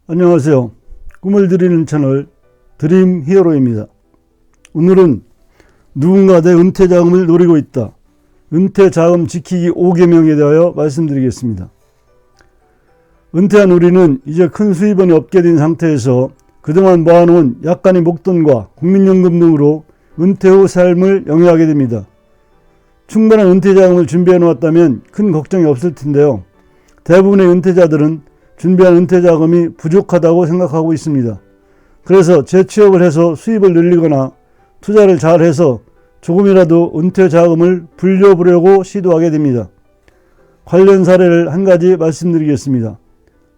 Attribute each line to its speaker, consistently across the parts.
Speaker 1: 안녕하세요. 꿈을 드리는 채널 드림 히어로입니다. 오늘은 누군가 내 은퇴 자금을 노리고 있다. 은퇴 자금 지키기 5계명에 대하여 말씀드리겠습니다. 은퇴한 우리는 이제 큰 수입원이 없게 된 상태에서 그동안 모아놓은 약간의 목돈과 국민연금 등으로 은퇴 후 삶을 영위하게 됩니다. 충분한 은퇴 자금을 준비해 놓았다면 큰 걱정이 없을 텐데요. 대부분의 은퇴자들은 준비한 은퇴 자금이 부족하다고 생각하고 있습니다. 그래서 재취업을 해서 수입을 늘리거나 투자를 잘해서 조금이라도 은퇴 자금을 불려보려고 시도하게 됩니다. 관련 사례를 한 가지 말씀드리겠습니다.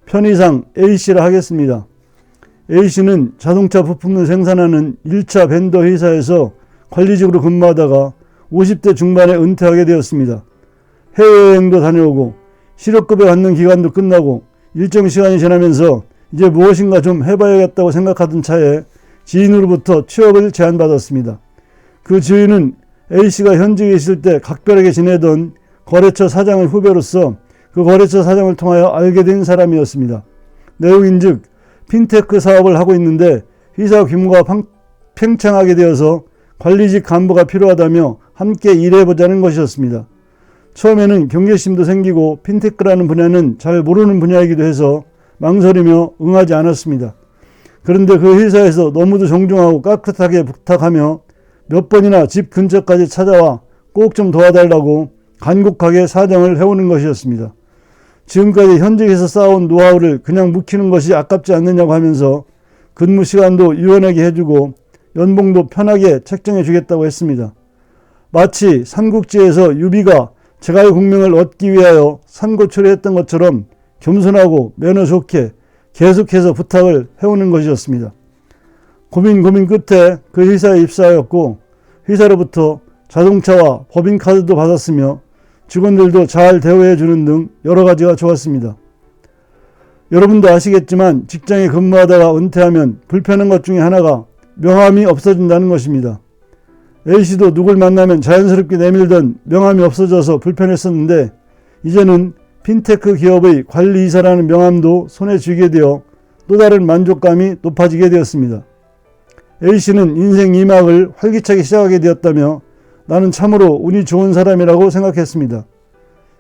Speaker 1: 편의상 A씨라 하겠습니다. A씨는 자동차 부품을 생산하는 1차 벤더 회사에서 관리직으로 근무하다가 50대 중반에 은퇴하게 되었습니다. 해외여행도 다녀오고 실업급여 받는 기간도 끝나고 일정 시간이 지나면서 이제 무엇인가 좀 해봐야겠다고 생각하던 차에 지인으로부터 취업을 제안받았습니다. 그 지인은 A씨가 현직에 있을 때 각별하게 지내던 거래처 사장의 후배로서 그 거래처 사장을 통하여 알게 된 사람이었습니다. 내용인즉 핀테크 사업을 하고 있는데 회사 규모가 팽창하게 되어서 관리직 간부가 필요하다며 함께 일해보자는 것이었습니다. 처음에는 경계심도 생기고 핀테크라는 분야는 잘 모르는 분야이기도 해서 망설이며 응하지 않았습니다. 그런데 그 회사에서 너무도 정중하고 깍듯하게 부탁하며 몇 번이나 집 근처까지 찾아와 꼭 좀 도와달라고 간곡하게 사정을 해오는 것이었습니다. 지금까지 현직에서 쌓아온 노하우를 그냥 묵히는 것이 아깝지 않느냐고 하면서 근무 시간도 유연하게 해주고 연봉도 편하게 책정해 주겠다고 했습니다. 마치 삼국지에서 유비가 제갈 공명을 얻기 위하여 산고초를 했던 것처럼 겸손하고 매너 좋게 계속해서 부탁을 해오는 것이었습니다. 고민 끝에 그 회사에 입사하였고 회사로부터 자동차와 법인카드도 받았으며 직원들도 잘 대우해 주는 등 여러 가지가 좋았습니다. 여러분도 아시겠지만 직장에 근무하다가 은퇴하면 불편한 것 중에 하나가 명함이 없어진다는 것입니다. A씨도 누굴 만나면 자연스럽게 내밀던 명함이 없어져서 불편했었는데 이제는 핀테크 기업의 관리이사라는 명함도 손에 쥐게 되어 또 다른 만족감이 높아지게 되었습니다. A씨는 인생 2막을 활기차게 시작하게 되었다며 나는 참으로 운이 좋은 사람이라고 생각했습니다.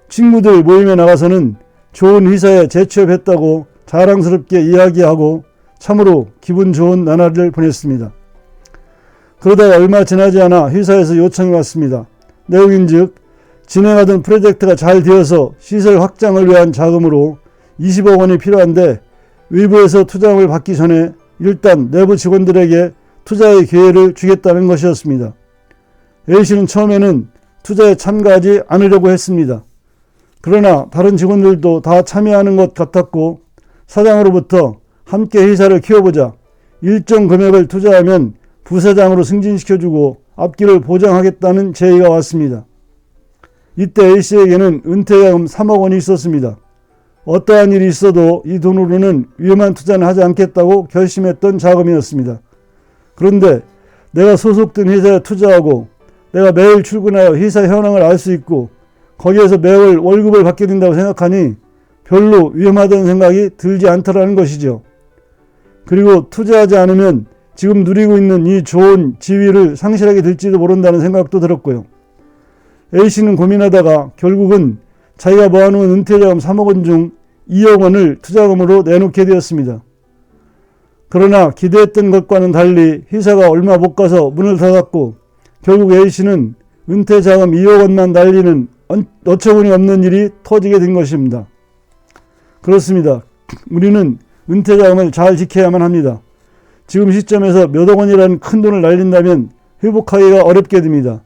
Speaker 1: 친구들 모임에 나가서는 좋은 회사에 재취업했다고 자랑스럽게 이야기하고 참으로 기분 좋은 나날을 보냈습니다. 그러다가 얼마 지나지 않아 회사에서 요청이 왔습니다. 내용인즉 진행하던 프로젝트가 잘 되어서 시설 확장을 위한 자금으로 20억 원이 필요한데 외부에서 투자금을 받기 전에 일단 내부 직원들에게 투자의 기회를 주겠다는 것이었습니다. A씨는 처음에는 투자에 참가하지 않으려고 했습니다. 그러나 다른 직원들도 다 참여하는 것 같았고 사장으로부터 함께 회사를 키워보자. 일정 금액을 투자하면 부사장으로 승진시켜주고 앞길을 보장하겠다는 제의가 왔습니다. 이때 A씨에게는 은퇴자금 3억 원이 있었습니다. 어떠한 일이 있어도 이 돈으로는 위험한 투자는 하지 않겠다고 결심했던 자금이었습니다. 그런데 내가 소속된 회사에 투자하고 내가 매일 출근하여 회사 현황을 알 수 있고 거기에서 매월 월급을 받게 된다고 생각하니 별로 위험하다는 생각이 들지 않더라는 것이죠. 그리고 투자하지 않으면 지금 누리고 있는 이 좋은 지위를 상실하게 될지도 모른다는 생각도 들었고요. A씨는 고민하다가 결국은 자기가 모아놓은 은퇴자금 3억 원 중 2억 원을 투자금으로 내놓게 되었습니다. 그러나 기대했던 것과는 달리 회사가 얼마 못 가서 문을 닫았고 결국 A씨는 은퇴자금 2억 원만 날리는 어처구니 없는 일이 터지게 된 것입니다. 그렇습니다. 우리는 은퇴자금을 잘 지켜야만 합니다. 지금 시점에서 몇억 원이라는 큰 돈을 날린다면 회복하기가 어렵게 됩니다.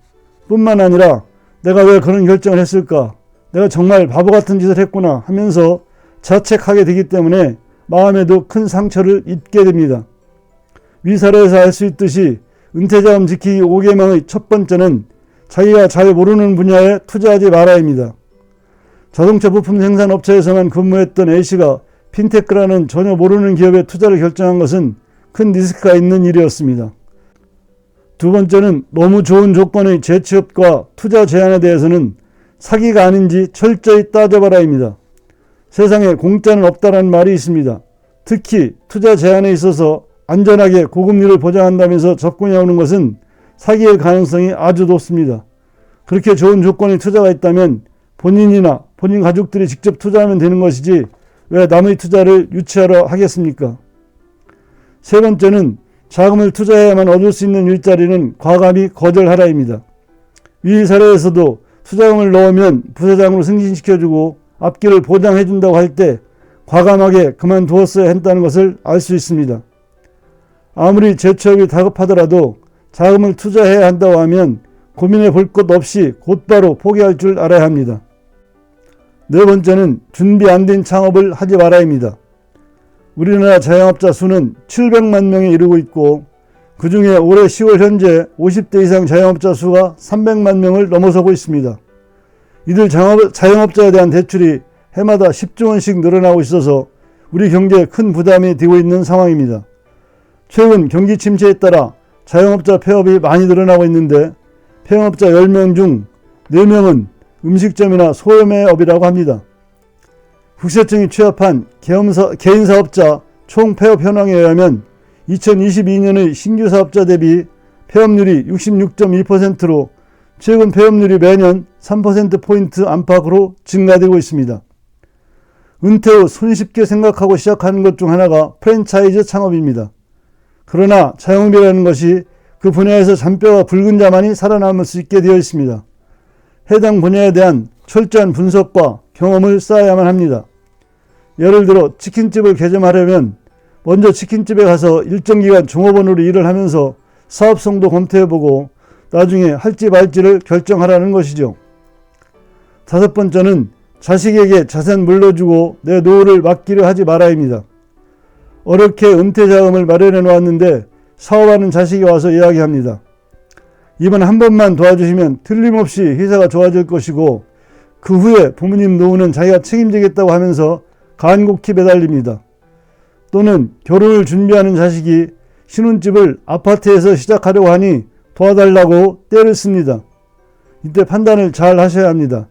Speaker 1: 뿐만 아니라 내가 왜 그런 결정을 했을까? 내가 정말 바보 같은 짓을 했구나 하면서 자책하게 되기 때문에 마음에도 큰 상처를 입게 됩니다. 위사례에서 알 수 있듯이 은퇴자금 지키기 5계명의 첫 번째는 자기가 잘 모르는 분야에 투자하지 말아야입니다. 자동차 부품 생산 업체에서만 근무했던 A씨가 핀테크라는 전혀 모르는 기업에 투자를 결정한 것은 큰 리스크가 있는 일이었습니다. 두 번째는 너무 좋은 조건의 재취업과 투자 제한에 대해서는 사기가 아닌지 철저히 따져봐라입니다. 세상에 공짜는 없다라는 말이 있습니다. 특히 투자 제한에 있어서 안전하게 고금리를 보장한다면서 접근해 오는 것은 사기일 가능성이 아주 높습니다. 그렇게 좋은 조건의 투자가 있다면 본인이나 본인 가족들이 직접 투자하면 되는 것이지 왜 남의 투자를 유치하러 하겠습니까? 세 번째는 자금을 투자해야만 얻을 수 있는 일자리는 과감히 거절하라입니다. 위 사례에서도 투자금을 넣으면 부사장으로 승진시켜주고 앞길을 보장해준다고 할 때 과감하게 그만두었어야 했다는 것을 알 수 있습니다. 아무리 재취업이 다급하더라도 자금을 투자해야 한다고 하면 고민해 볼 것 없이 곧바로 포기할 줄 알아야 합니다. 네 번째는 준비 안 된 창업을 하지 말아야입니다. 우리나라 자영업자 수는 700만 명에 이르고 있고 그 중에 올해 10월 현재 50대 이상 자영업자 수가 300만 명을 넘어서고 있습니다. 이들 자영업자에 대한 대출이 해마다 10조 원씩 늘어나고 있어서 우리 경제에 큰 부담이 되고 있는 상황입니다. 최근 경기 침체에 따라 자영업자 폐업이 많이 늘어나고 있는데 폐업자 10명 중 4명은 음식점이나 소매업이라고 합니다. 국세청이 취합한 개인사업자 총 폐업 현황에 의하면 2022년의 신규 사업자 대비 폐업률이 66.2%로 최근 폐업률이 매년 3%포인트 안팎으로 증가되고 있습니다. 은퇴 후 손쉽게 생각하고 시작하는 것 중 하나가 프랜차이즈 창업입니다. 그러나 자영업이라는 것이 그 분야에서 잔뼈가 굵은 자만이 살아남을 수 있게 되어 있습니다. 해당 분야에 대한 철저한 분석과 경험을 쌓아야만 합니다. 예를 들어 치킨집을 개점하려면 먼저 치킨집에 가서 일정 기간 종업원으로 일을 하면서 사업성도 검토해보고 나중에 할지 말지를 결정하라는 것이죠. 다섯 번째는 자식에게 자산 물려주고 내 노후를 맡기려 하지 말아야입니다. 어렵게 은퇴자금을 마련해 놓았는데 사업하는 자식이 와서 이야기합니다. 이번 한 번만 도와주시면 틀림없이 회사가 좋아질 것이고 그 후에 부모님 노후는 자기가 책임지겠다고 하면서 간곡히 매달립니다. 또는 결혼을 준비하는 자식이 신혼집을 아파트에서 시작하려고 하니 도와달라고 떼를 씁니다. 이때 판단을 잘 하셔야 합니다.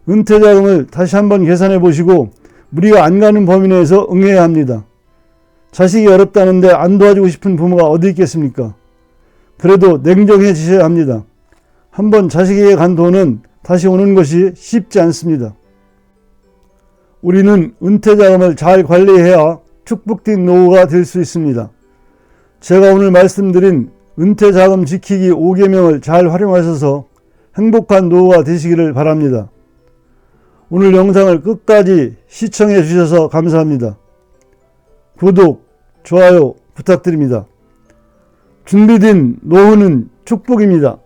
Speaker 1: 은퇴자금을 다시 한번 계산해 보시고 무리가 안 가는 범위 내에서 응해야 합니다. 자식이 어렵다는데 안 도와주고 싶은 부모가 어디 있겠습니까? 그래도 냉정해지셔야 합니다. 한번 자식에게 간 돈은 다시 오는 것이 쉽지 않습니다. 우리는 은퇴자금을 잘 관리해야 축복된 노후가 될 수 있습니다. 제가 오늘 말씀드린 은퇴자금 지키기 5계명을 잘 활용하셔서 행복한 노후가 되시기를 바랍니다. 오늘 영상을 끝까지 시청해 주셔서 감사합니다. 구독, 좋아요 부탁드립니다. 준비된 노후는 축복입니다.